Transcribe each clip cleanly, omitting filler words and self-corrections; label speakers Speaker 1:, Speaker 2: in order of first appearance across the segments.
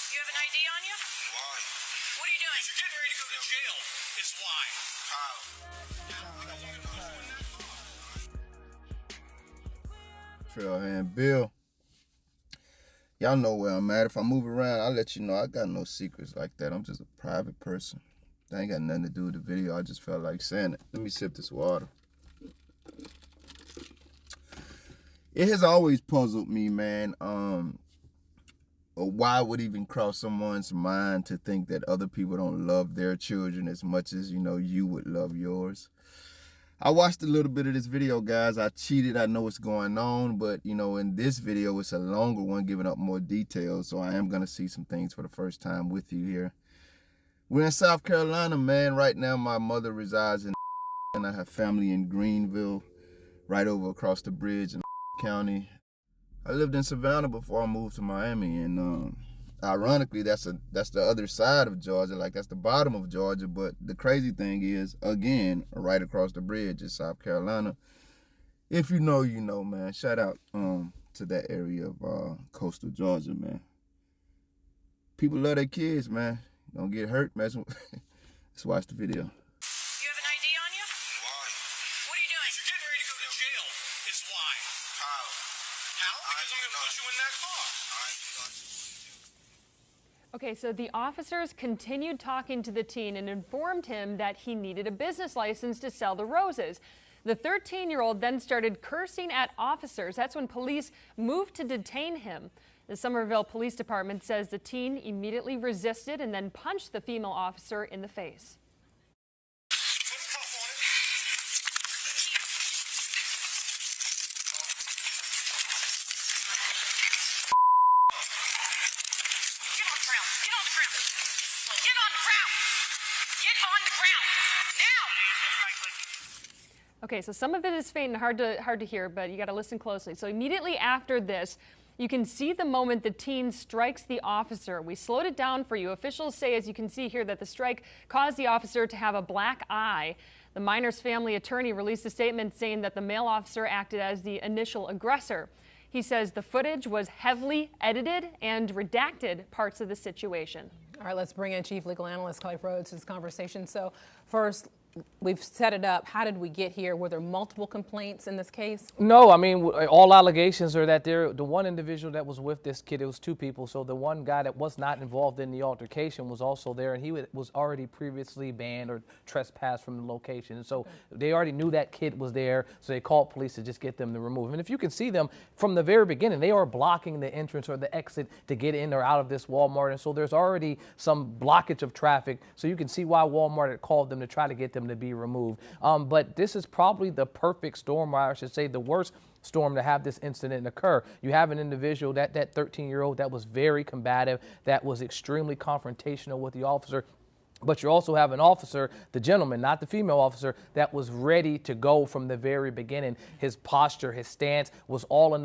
Speaker 1: You have an ID on you?
Speaker 2: Why?
Speaker 1: What are you doing?
Speaker 2: If you're getting ready to go to jail, is why.
Speaker 3: Trailhand Bill. Y'all know where I'm at. If I move around, I'll let you know. I got no secrets like that. I'm just a private person. That ain't got nothing to do with the video. I just felt like saying it. Let me sip this water. It has always puzzled me, man, why would even cross someone's mind to think that other people don't love their children as much as, you would love yours. I watched a little bit of this video, guys. I cheated. I know what's going on, but, in this video, it's a longer one, giving up more details, so I am going to see some things for the first time with you here. We're in South Carolina, man. Right now, my mother resides in and I have family in Greenville, right over across the bridge in County. I lived in Savannah before I moved to Miami, and ironically, that's the other side of Georgia, like that's the bottom of Georgia. But the crazy thing is, again, right across the bridge is South Carolina. If you know, you know, man. Shout out to that area of coastal Georgia, man. People love their kids, man. Don't get hurt messing with. Let's watch the video.
Speaker 1: You have an ID on you?
Speaker 2: Why?
Speaker 1: What are you doing?
Speaker 2: If you're getting ready to go to jail, is why.
Speaker 3: How?
Speaker 2: Because I'm going to put you in that car.
Speaker 4: Okay, so the officers continued talking to the teen and informed him that he needed a business license to sell the roses. The 13-year-old then started cursing at officers. That's when police moved to detain him. The Summerville Police Department says the teen immediately resisted and then punched the female officer in the face. Okay, so some of it is faint and hard to hear, but you got to listen closely. So immediately after this, you can see the moment the teen strikes the officer. We slowed it down for you. Officials say, as you can see here, that the strike caused the officer to have a black eye. The minor's family attorney released a statement saying that the male officer acted as the initial aggressor. He says the footage was heavily edited and redacted parts of the situation.
Speaker 5: All right, let's bring in Chief Legal Analyst Kelly Rhodes to this conversation. So first, we've set it up. How did we get here? Were there multiple complaints in this case?
Speaker 6: No, I mean, all allegations are that the one individual that was with this kid, it was two people. So the one guy that was not involved in the altercation was also there, and he was already previously banned or trespassed from the location. And so they already knew that kid was there, so they called police to just get them to remove him. And if you can see them from the very beginning, they are blocking the entrance or the exit to get in or out of this Walmart. And so there's already some blockage of traffic. So you can see why Walmart had called them to try to get them to be removed. But this is probably the perfect storm, or I should say the worst storm, to have this incident occur. You have an individual, that 13-year-old, that was very combative, that was extremely confrontational with the officer. But you also have an officer, the gentleman, not the female officer, that was ready to go from the very beginning. His posture, his stance was all in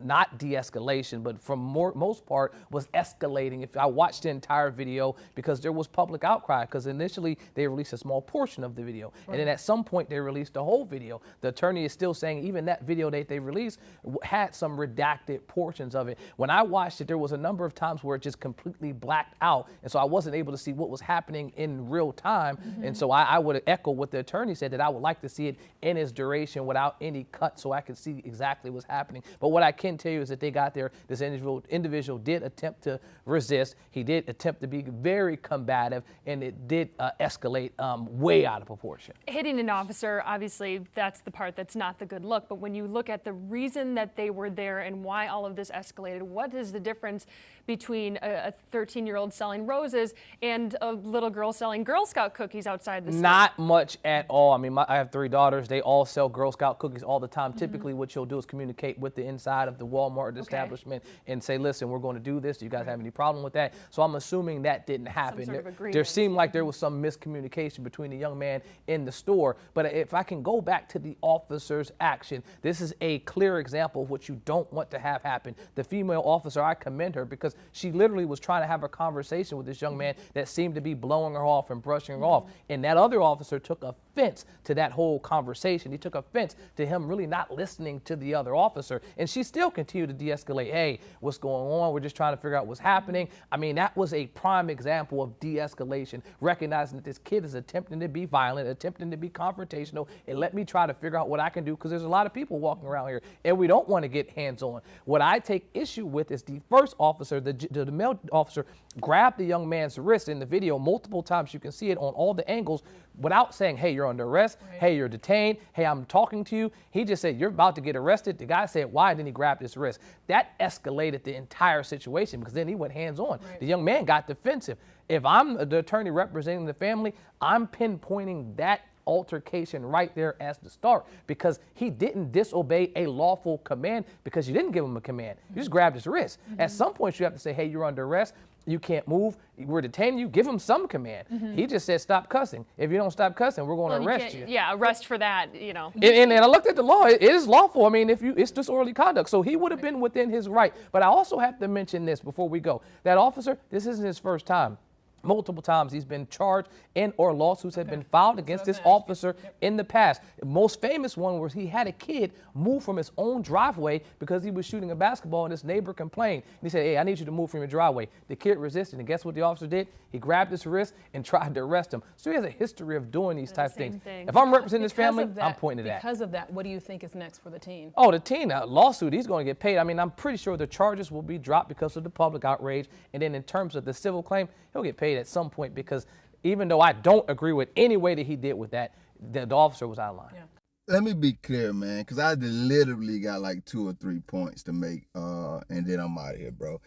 Speaker 6: not de-escalation, but for most part was escalating. If I watched the entire video, because there was public outcry, because initially they released a small portion of the video. Right. And then at some point they released the whole video. The attorney is still saying even that video that they released had some redacted portions of it. When I watched it, there was a number of times where it just completely blacked out. And so I wasn't able to see what was happening in real time. And so I would echo what the attorney said, that I would like to see it in its duration without any cut so I could see exactly what's happening. But what I can tell you is that they got there. This individual did attempt to resist. He did attempt to be very combative, and it did escalate way out of proportion.
Speaker 4: Hitting an officer, obviously, that's the part that's not the good look. But when you look at the reason that they were there and why all of this escalated, what is the difference between a 13-year-old selling roses and a little girl selling Girl Scout cookies outside the store?
Speaker 6: Not much at all. I mean, I have 3 daughters. They all sell Girl Scout cookies all the time. Typically, what you'll do is communicate with the inside of the Walmart establishment and say, listen, we're going to do this. Do you guys have any problem with that? So I'm assuming that didn't happen. There seemed like there was some miscommunication between the young man in the store. But if I can go back to the officer's action, this is a clear example of what you don't want to have happen. The female officer, I commend her, because she literally was trying to have a conversation with this young man that seemed to be blowing throwing her off and brushing her off. And that other officer took offense to that whole conversation. He took offense to him really not listening to the other officer. And she still continued to de-escalate. Hey, what's going on? We're just trying to figure out what's happening. I mean, that was a prime example of de-escalation, recognizing that this kid is attempting to be violent, attempting to be confrontational, and let me try to figure out what I can do, because there's a lot of people walking around here and we don't want to get hands-on. What I take issue with is the first officer, the male officer, grabbed the young man's wrist in the video multiple times. You can see it on all the angles without saying, hey, you're under arrest. Right. Hey, you're detained. Hey, I'm talking to you. He just said, you're about to get arrested. The guy said, why? Then he grabbed his wrist. That escalated the entire situation, because then he went hands-on. Right. The young man got defensive. If I'm the attorney representing the family, I'm pinpointing that altercation right there as the start, because he didn't disobey a lawful command, because you didn't give him a command. You just grabbed his wrist. At some point, you have to say, hey, you're under arrest. You can't move. We're detaining you. Give him some command. He just said, stop cussing. If you don't stop cussing, we're going to arrest you.
Speaker 4: Yeah, arrest for that, you know.
Speaker 6: And I looked at the law. It is lawful. I mean, it's disorderly conduct. So he would have been within his right. But I also have to mention this before we go. That officer, this isn't his first time. Multiple times he's been charged or lawsuits have been filed against this officer in the past. The most famous one was he had a kid move from his own driveway because he was shooting a basketball, and his neighbor complained. And he said, hey, I need you to move from your driveway. The kid resisted, and guess what the officer did? He grabbed his wrist and tried to arrest him. So he has a history of doing these type of things. If I'm representing this family, I'm pointing to that.
Speaker 5: Because of that, what do you think is next for the teen?
Speaker 6: Oh, the teen, lawsuit, he's going to get paid. I mean, I'm pretty sure the charges will be dropped because of the public outrage. And then in terms of the civil claim, he'll get paid at some point, because even though I don't agree with any way that he did with that, the officer was out of line.
Speaker 3: Yeah. Let me be clear, man, because I literally got like 2 or 3 points to make, and then I'm out of here, bro.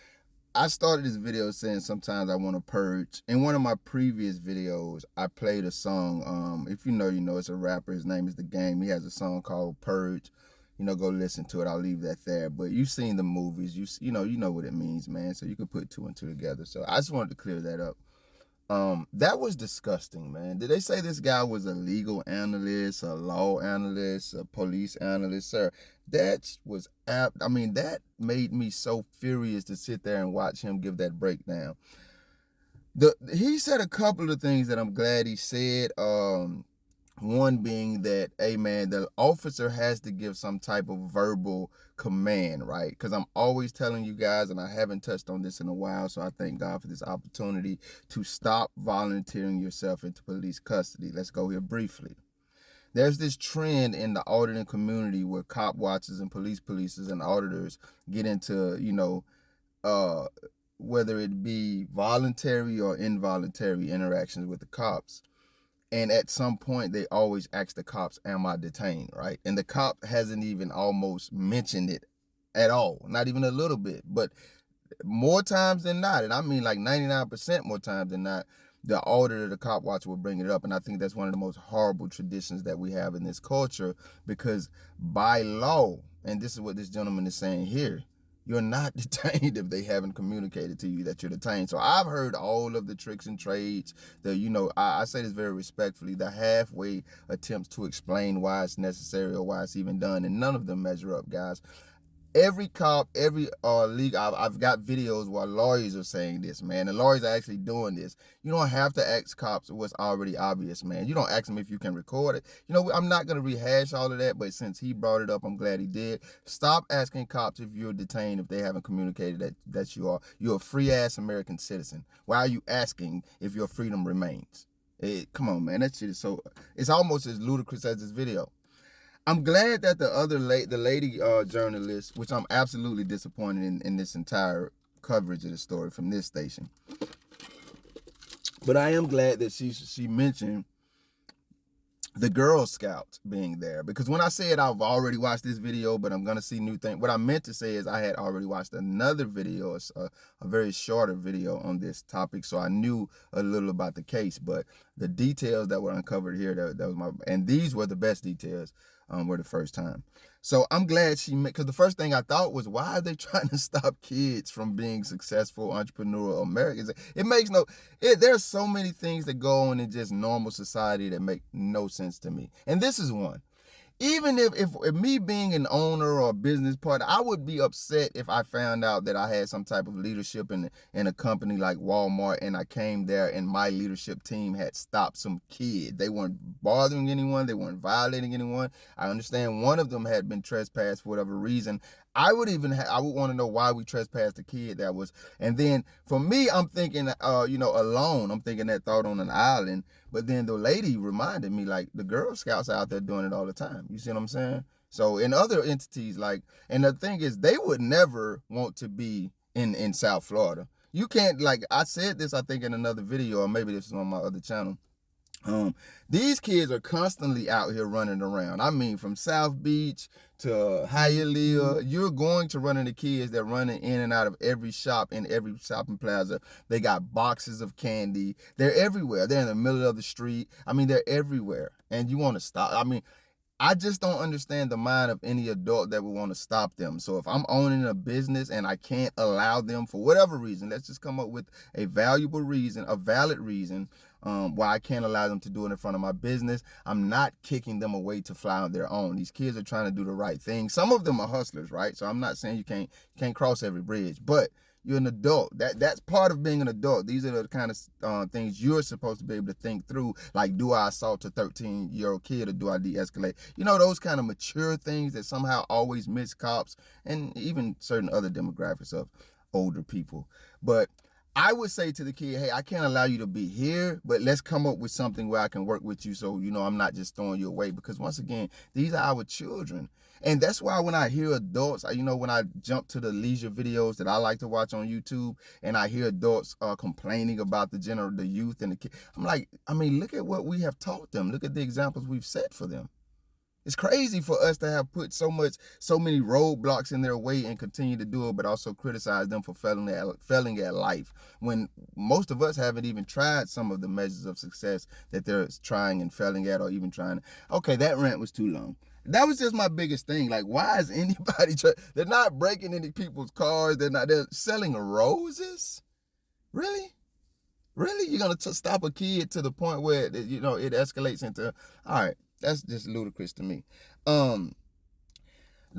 Speaker 3: I started this video saying sometimes I want to purge. In one of my previous videos, I played a song. If you know, it's a rapper. His name is The Game. He has a song called Purge. You know, go listen to it. I'll leave that there. But you've seen the movies. You know what it means, man. So you can put 2 and 2 together. So I just wanted to clear that up. That was disgusting, man. Did they say this guy was a legal analyst, a law analyst, a police analyst? Sir, that was apt. I mean, that made me so furious to sit there and watch him give that breakdown. He said a couple of things that I'm glad he said. One being that, hey, man, the officer has to give some type of verbal command, right? Because I'm always telling you guys, and I haven't touched on this in a while, so I thank God for this opportunity to stop volunteering yourself into police custody. Let's go here briefly. There's this trend in the auditing community where cop watchers and policers and auditors get into, whether it be voluntary or involuntary interactions with the cops. And at some point, they always ask the cops, am I detained, right? And the cop hasn't even almost mentioned it at all, not even a little bit. But more times than not, and I mean like 99% more times than not, the auditor, the cop watcher will bring it up. And I think that's one of the most horrible traditions that we have in this culture, because by law, and this is what this gentleman is saying here, you're not detained if they haven't communicated to you that you're detained. So I've heard all of the tricks and trades, I say this very respectfully, the halfway attempts to explain why it's necessary or why it's even done, and none of them measure up, guys. Every cop, every league, I've got videos where lawyers are saying this, man. The lawyers are actually doing this. You don't have to ask cops what's already obvious, man. You don't ask them if you can record it. I'm not going to rehash all of that, but since he brought it up, I'm glad he did. Stop asking cops if you're detained if they haven't communicated that you're a free-ass American citizen. Why are you asking if your freedom remains? Come on, man. That shit is it's almost as ludicrous as this video. I'm glad that the lady journalist, which I'm absolutely disappointed in this entire coverage of the story from this station, but I am glad that she mentioned the Girl Scouts being there, because when I said I've already watched this video, but I'm gonna see new things, what I meant to say is I had already watched another video, a very shorter video on this topic, so I knew a little about the case, but the details that were uncovered here, that was and these were the best details. Were the first time. So I'm glad because the first thing I thought was, why are they trying to stop kids from being successful entrepreneurial Americans? There's so many things that go on in just normal society that make no sense to me. And this is one. even if me being an owner or a business partner, I would be upset if I found out that I had some type of leadership in a company like Walmart, and I came there and my leadership team had stopped some kid. They weren't bothering anyone. They weren't violating anyone. I understand one of them had been trespassed for whatever reason. I would want to know why we trespassed the kid that was. And then for me, I'm thinking, alone. I'm thinking that thought on an island. But then the lady reminded me, like, the Girl Scouts are out there doing it all the time. You see what I'm saying? So in other entities, like, and the thing is, they would never want to be in South Florida. You can't, like, I said this, I think, in another video, or maybe this is on my other channel. These kids are constantly out here running around. I mean, from South Beach to Hialeah, you're going to run into kids that running in and out of every shop in every shopping plaza. They got boxes of candy. They're everywhere. They're in the middle of the street. I mean, they're everywhere. And you want to stop. I mean, I just don't understand the mind of any adult that would want to stop them. So if I'm owning a business and I can't allow them for whatever reason, let's just come up with a valid reason why I can't allow them to do it in front of my business. I'm not kicking them away to fly on their own. These kids are trying to do the right thing. Some of them are hustlers, right? So I'm not saying you can't cross every bridge, but you're an adult. That's part of being an adult. These are the kind of things you're supposed to be able to think through. Like, do I assault a 13-year-old kid or do I de-escalate? You know, those kind of mature things that somehow always miss cops and even certain other demographics of older people. But I would say to the kid, hey, I can't allow you to be here, but let's come up with something where I can work with you so, I'm not just throwing you away. Because once again, these are our children. And that's why when I hear adults, when I jump to the leisure videos that I like to watch on YouTube and I hear adults complaining about the youth and the kids, I'm like, look at what we have taught them. Look at the examples we've set for them. It's crazy for us to have put so many roadblocks in their way and continue to do it, but also criticize them for failing at life, when most of us haven't even tried some of the measures of success that they're trying and failing at, or even trying. Okay, that rant was too long. That was just my biggest thing. Like, why is anybody they're not breaking any people's cars. They're selling roses? Really? Really? You're going to stop a kid to the point where, it escalates into, all right. That's just ludicrous to me. The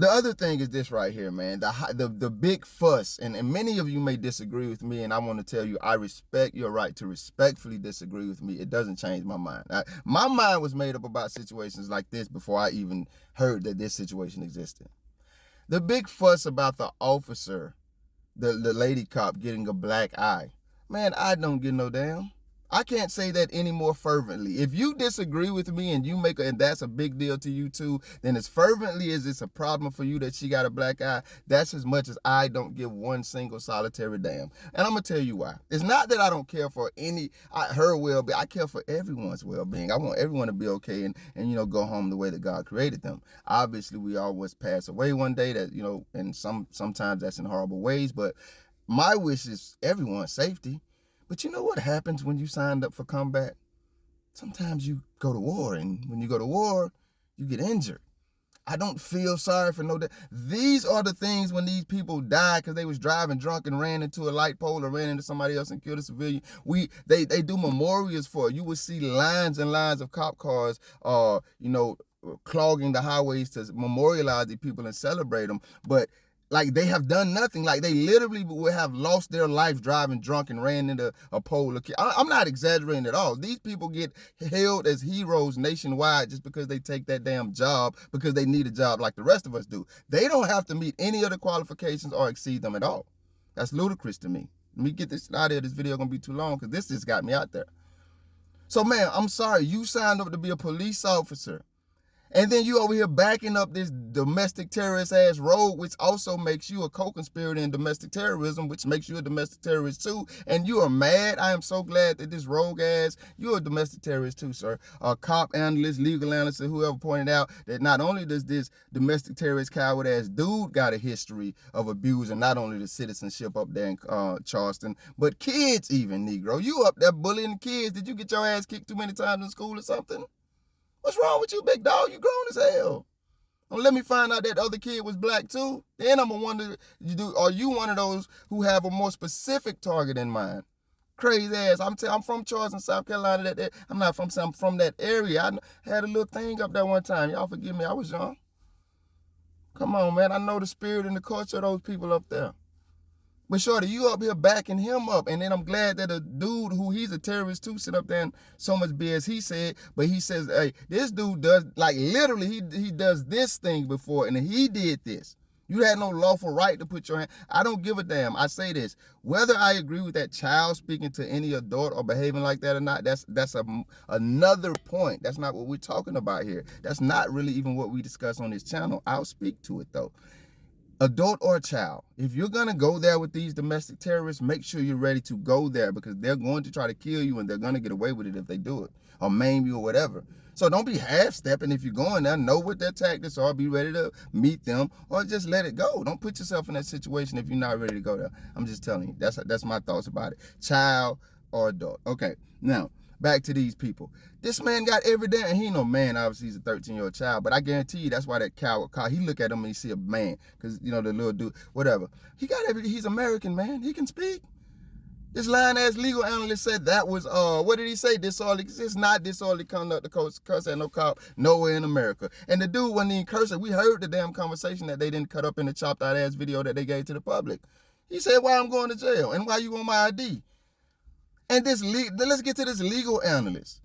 Speaker 3: other thing is this right here, man. The big fuss, and many of you may disagree with me, and I want to tell you, I respect your right to respectfully disagree with me. It doesn't change my mind. My mind was made up about situations like this before I even heard that this situation existed. The big fuss about the officer, the lady cop getting a black eye. Man, I don't give no damn. I can't say that any more fervently. If you disagree with me and and that's a big deal to you too, then as fervently as it's a problem for you that she got a black eye, that's as much as I don't give one single solitary damn. And I'm going to tell you why. It's not that I don't care for her well-being. I care for everyone's well-being. I want everyone to be okay and go home the way that God created them. Obviously, we all must pass away one day, that, and sometimes that's in horrible ways, but my wish is everyone's safety. But you know what happens when you signed up for combat? Sometimes you go to war, and when you go to war, you get injured. I don't feel sorry for these are the things when these people die because they was driving drunk and ran into a light pole or ran into somebody else and killed a civilian. They do memorials for it. You will see lines and lines of cop cars, clogging the highways to memorialize the people and celebrate them. But like, they have done nothing. Like, they literally would have lost their life driving drunk and ran into a pole. I'm not exaggerating at all. These people get hailed as heroes nationwide just because they take that damn job because they need a job like the rest of us do. They don't have to meet any of the qualifications or exceed them at all. That's ludicrous to me. Let me get this out of here. This video going to be too long because this just got me out there. So, man, I'm sorry. You signed up to be a police officer. And then you over here backing up this domestic terrorist ass road, which also makes you a co-conspirator in domestic terrorism, which makes you a domestic terrorist too. And you are mad. I am so glad that this rogue ass, you're a domestic terrorist too, sir. A cop analyst, legal analyst, whoever pointed out that not only does this domestic terrorist coward ass dude got a history of abusing not only the citizenship up there in Charleston, but kids even, Negro. You up there bullying kids. Did you get your ass kicked too many times in school or something? What's wrong with you, big dog? You grown as hell. Don't let me find out that other kid was black too. Then I'm gonna wonder, are you one of those who have a more specific target in mind? Crazy ass. I'm from Charleston, South Carolina. I'm not from, I'm from that area. I had a little thing up there one time. Y'all forgive me, I was young. Come on, man. I know the spirit and the culture of those people up there. But shorty, you up here backing him up. And then I'm glad that a dude who he's a terrorist too sit up there and so much BS he said. But he says, hey, this dude does, like literally, he does this thing before and he did this. You had no lawful right to put your hand. I don't give a damn. I say this. Whether I agree with that child speaking to any adult or behaving like that or not, that's another point. That's not what we're talking about here. That's not really even what we discuss on this channel. I'll speak to it though. Adult or child, if you're going to go there with these domestic terrorists, make sure you're ready to go there because they're going to try to kill you and they're going to get away with it if they do it or maim you or whatever. So don't be half-stepping if you're going there. Know what their tactics are. Be ready to meet them or just let it go. Don't put yourself in that situation if you're not ready to go there. I'm just telling you. That's my thoughts about it. Child or adult. Okay, now back to these people. This man got every damn, and he ain't no man, obviously he's a 13-year-old child, but I guarantee you that's why that coward car, he look at him and he see a man, because, you know, the little dude, whatever. He got he's American, man. He can speak. This lying-ass legal analyst said that was, what did he say? Disorderly, it's not disorderly conduct to cuss at no cop nowhere in America. And the dude wasn't even cursing. We heard the damn conversation that they didn't cut up in the chopped-out-ass video that they gave to the public. He said, why I'm going to jail and why you want my ID? And let's get to this legal analyst.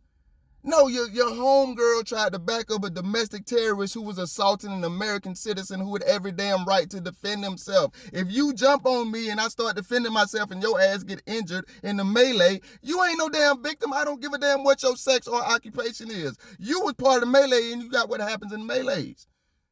Speaker 3: No, your homegirl tried to back up a domestic terrorist who was assaulting an American citizen who had every damn right to defend himself. If you jump on me and I start defending myself and your ass get injured in the melee, you ain't no damn victim. I don't give a damn what your sex or occupation is. You was part of the melee and you got what happens in melees.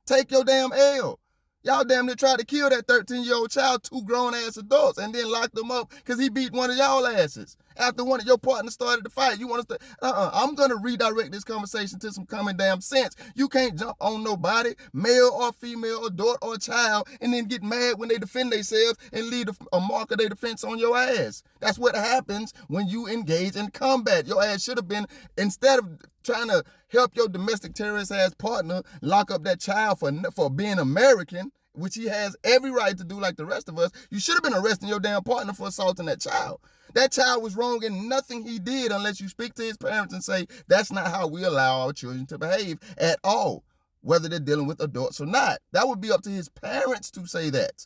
Speaker 3: Take your damn L. Y'all damn near tried to kill that 13-year-old child, 2 grown-ass adults, and then locked them up because he beat one of y'all asses. After one of your partners started the fight, you want us to, I'm going to redirect this conversation to some common damn sense. You can't jump on nobody, male or female, adult or child, and then get mad when they defend themselves and leave a mark of their defense on your ass. That's what happens when you engage in combat. Your ass should have been, instead of trying to help your domestic terrorist ass partner lock up that child for being American, which he has every right to do like the rest of us, you should have been arresting your damn partner for assaulting that child. That child was wrong in nothing he did unless you speak to his parents and say, that's not how we allow our children to behave at all, whether they're dealing with adults or not. That would be up to his parents to say that.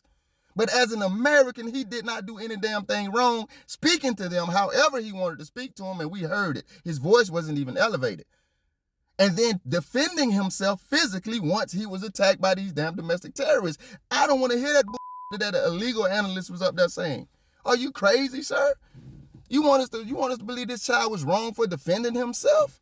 Speaker 3: But as an American, he did not do any damn thing wrong speaking to them however he wanted to speak to them, and we heard it. His voice wasn't even elevated. And then defending himself physically once he was attacked by these damn domestic terrorists. I don't want to hear that that a legal analyst was up there saying. Are you crazy, sir? You want us to believe this child was wrong for defending himself?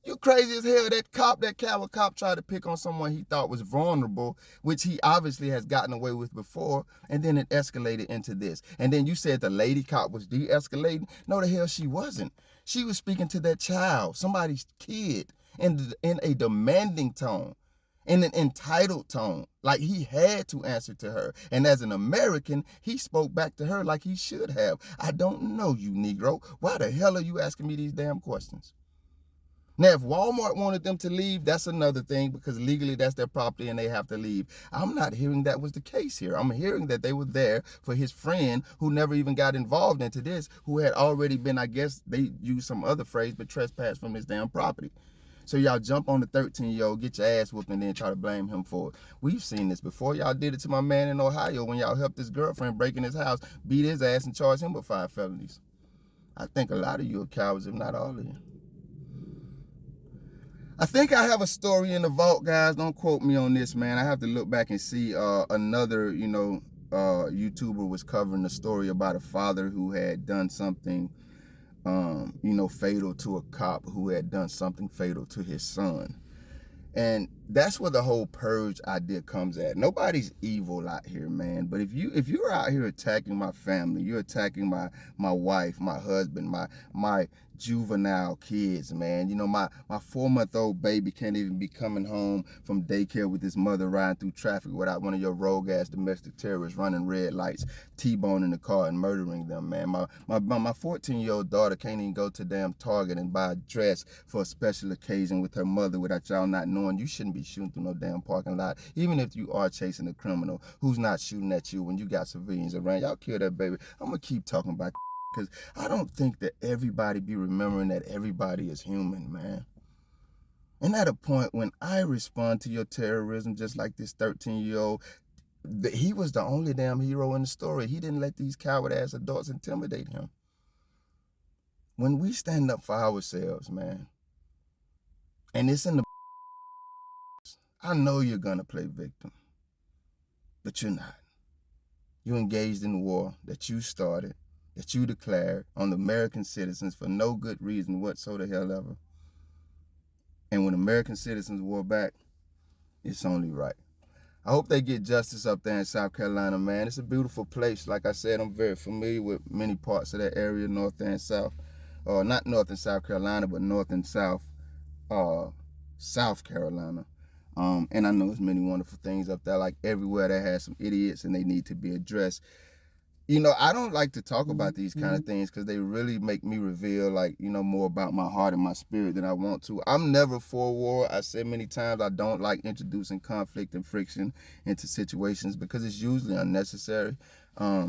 Speaker 3: You crazy as hell. That coward cop tried to pick on someone he thought was vulnerable, which he obviously has gotten away with before, and then it escalated into this. And then you said the lady cop was de-escalating. No, the hell she wasn't. She was speaking to that child, somebody's kid, in a demanding tone, in an entitled tone, like he had to answer to her. And as an American, he spoke back to her like he should have. I don't know you, Negro. Why the hell are you asking me these damn questions? Now, if Walmart wanted them to leave, that's another thing, because legally that's their property and they have to leave. I'm not hearing that was the case here. I'm hearing that they were there for his friend who never even got involved into this, who had already been, I guess they used some other phrase, but trespassed from his damn property. So y'all jump on the 13-year-old, get your ass whooped, and then try to blame him for it. We've seen this before. Y'all did it to my man in Ohio when y'all helped his girlfriend break in his house, beat his ass, and charged him with 5 felonies. I think a lot of you are cowards, if not all of you. I think I have a story in the vault, guys. Don't quote me on this, man. I have to look back and see another, YouTuber was covering the story about a father who had done something, fatal to a cop who had done something fatal to his son. And that's where the whole purge idea comes at. Nobody's evil out here, man. But if you're out here attacking my family, you're attacking my wife, my husband, my juvenile kids, man. You know, my 4-month-old baby can't even be coming home from daycare with his mother riding through traffic without one of your rogue-ass domestic terrorists running red lights, T-boning the car and murdering them, man. My 14-year-old daughter can't even go to damn Target and buy a dress for a special occasion with her mother without y'all not knowing. You shouldn't be shooting through no damn parking lot, even if you are chasing a criminal who's not shooting at you when you got civilians around. Y'all kill that baby. I'm gonna keep talking about because I don't think that everybody be remembering that everybody is human, man. And at a point when I respond to your terrorism just like this 13-year-old, he was the only damn hero in the story. He didn't let these coward-ass adults intimidate him. When we stand up for ourselves, man, and it's in the... I know you're going to play victim, but you're not. You engaged in war that you started, that you declared on the American citizens for no good reason whatsoever. And when American citizens war back, it's only right. I hope they get justice up there in South Carolina, man. It's a beautiful place. Like I said, I'm very familiar with many parts of that area, North and South. Not North and South Carolina, but North and South, South Carolina. And I know there's many wonderful things up there, like everywhere that has some idiots and they need to be addressed. You know, I don't like to talk about these kind of things because they really make me reveal, like, you know, more about my heart and my spirit than I want to. I'm never for war. I said many times I don't like introducing conflict and friction into situations because it's usually unnecessary. But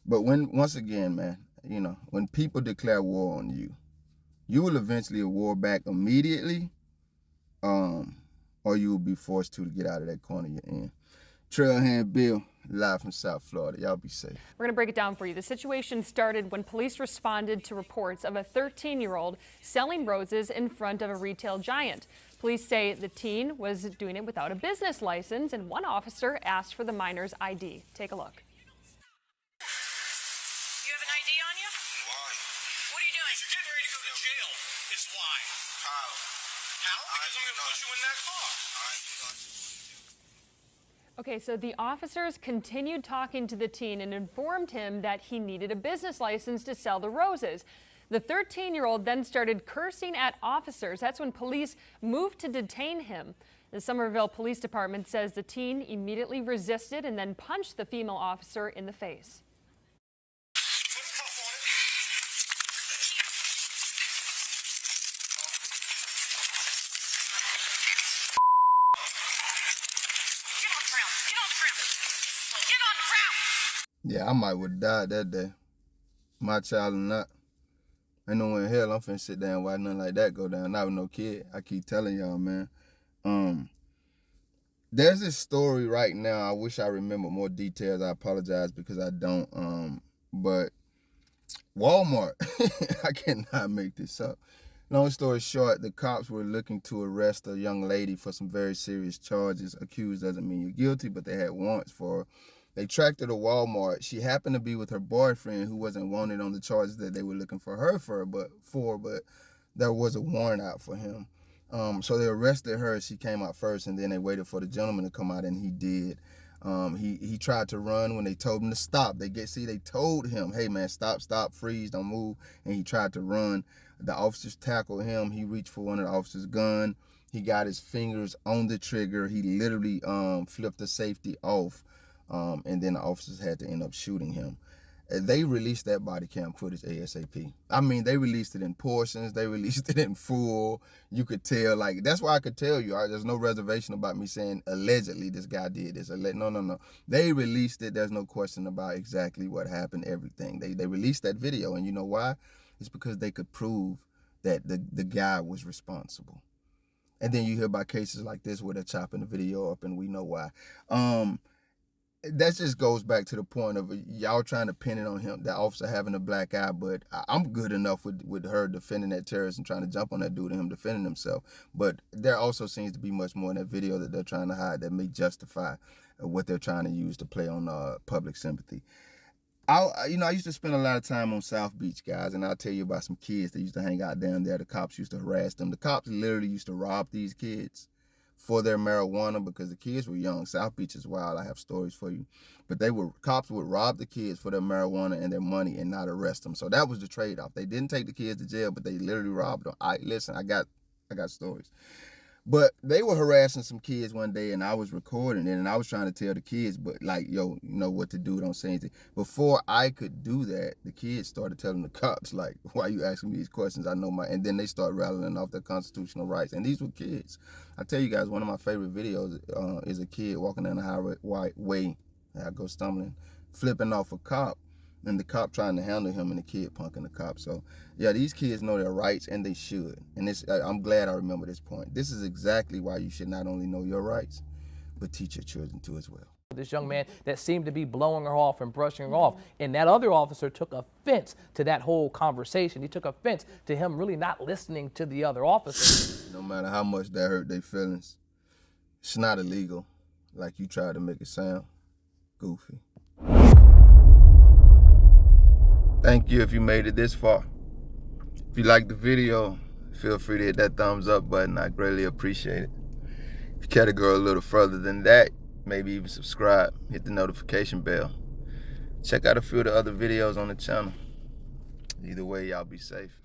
Speaker 3: once again, man, you know, when people declare war on you, you will eventually war back immediately, or you will be forced to get out of that corner you're in. Trailhand Bill, live from South Florida. Y'all be safe.
Speaker 4: We're going to break it down for you. The situation started when police responded to reports of a 13-year-old selling roses in front of a retail giant. Police say the teen was doing it without a business license, and one officer asked for the minor's ID. Take a look.
Speaker 1: You have an ID on you?
Speaker 2: Why?
Speaker 1: What are you doing?
Speaker 2: If you're getting ready to go to jail, is why. How? How? Because I'm going to put you in that car.
Speaker 4: Okay, so the officers continued talking to the teen and informed him that he needed a business license to sell the roses. The 13-year-old then started cursing at officers. That's when police moved to detain him. The Summerville Police Department says the teen immediately resisted and then punched the female officer in the face.
Speaker 2: Put a cuff on it.
Speaker 1: Get on the ground. Get on the ground. Get on the ground.
Speaker 3: Yeah, I might would have died that day. My child or not. Ain't no way in hell I'm finna sit down and watch nothing like that go down. Not with no kid. I keep telling y'all, man. There's this story right now. I wish I remember more details. I apologize because I don't. But Walmart, I cannot make this up. Long story short, the cops were looking to arrest a young lady for some very serious charges. Accused doesn't mean you're guilty, but they had warrants for her. They tracked her to Walmart. She happened to be with her boyfriend, who wasn't wanted on the charges that they were looking for her for, but there was a warrant out for him. So they arrested her. She came out first, and then they waited for the gentleman to come out, and he did. He tried to run when they told him to stop. They told him, hey man, stop, freeze, don't move. And he tried to run. The officers tackled him. He reached for one of the officers' gun. He got his fingers on the trigger. He literally flipped the safety off. And then the officers had to end up shooting him. They released that body cam footage ASAP. I mean, they released it in portions. They released it in full. You could tell, like, that's why I could tell you. There's no reservation about me saying allegedly this guy did this. No. They released it. There's no question about exactly what happened, everything. They released that video, and you know why? It's because they could prove that the guy was responsible. And then you hear about cases like this where they're chopping the video up, and we know why. That just goes back to the point of y'all trying to pin it on him, that officer having a black eye, but I'm good enough with her defending that terrorist and trying to jump on that dude and him defending himself. But there also seems to be much more in that video that they're trying to hide that may justify what they're trying to use to play on public sympathy. I used to spend a lot of time on South Beach, guys, and I'll tell you about some kids that used to hang out down there. The cops used to harass them. The cops literally used to rob these kids for their marijuana because the kids were young. South Beach is wild. I have stories for you. But cops would rob the kids for their marijuana and their money and not arrest them. So that was the trade-off. They didn't take the kids to jail, but they literally robbed them. I got stories. But they were harassing some kids one day, and I was recording it, and I was trying to tell the kids, but like, yo, you know what to do, don't say anything. Before I could do that, the kids started telling the cops, like, why are you asking me these questions? I know and then they start rattling off their constitutional rights. And these were kids. I tell you guys, one of my favorite videos is a kid walking down the highway, I go stumbling, flipping off a cop. and the cop trying to handle him and the kid punking the cop. So yeah, these kids know their rights, and they should. And I'm glad I remember this point. This is exactly why you should not only know your rights, but teach your children too as well.
Speaker 6: This young man that seemed to be blowing her off and brushing her off, and that other officer took offense to that whole conversation. He took offense to him really not listening to the other officer.
Speaker 3: No matter how much that hurt their feelings, it's not illegal like you tried to make it sound. Goofy. Thank you if you made it this far. If you liked the video, feel free to hit that thumbs up button. I greatly appreciate it. If you care to go a little further than that, maybe even subscribe, hit the notification bell. Check out a few of the other videos on the channel. Either way, y'all be safe.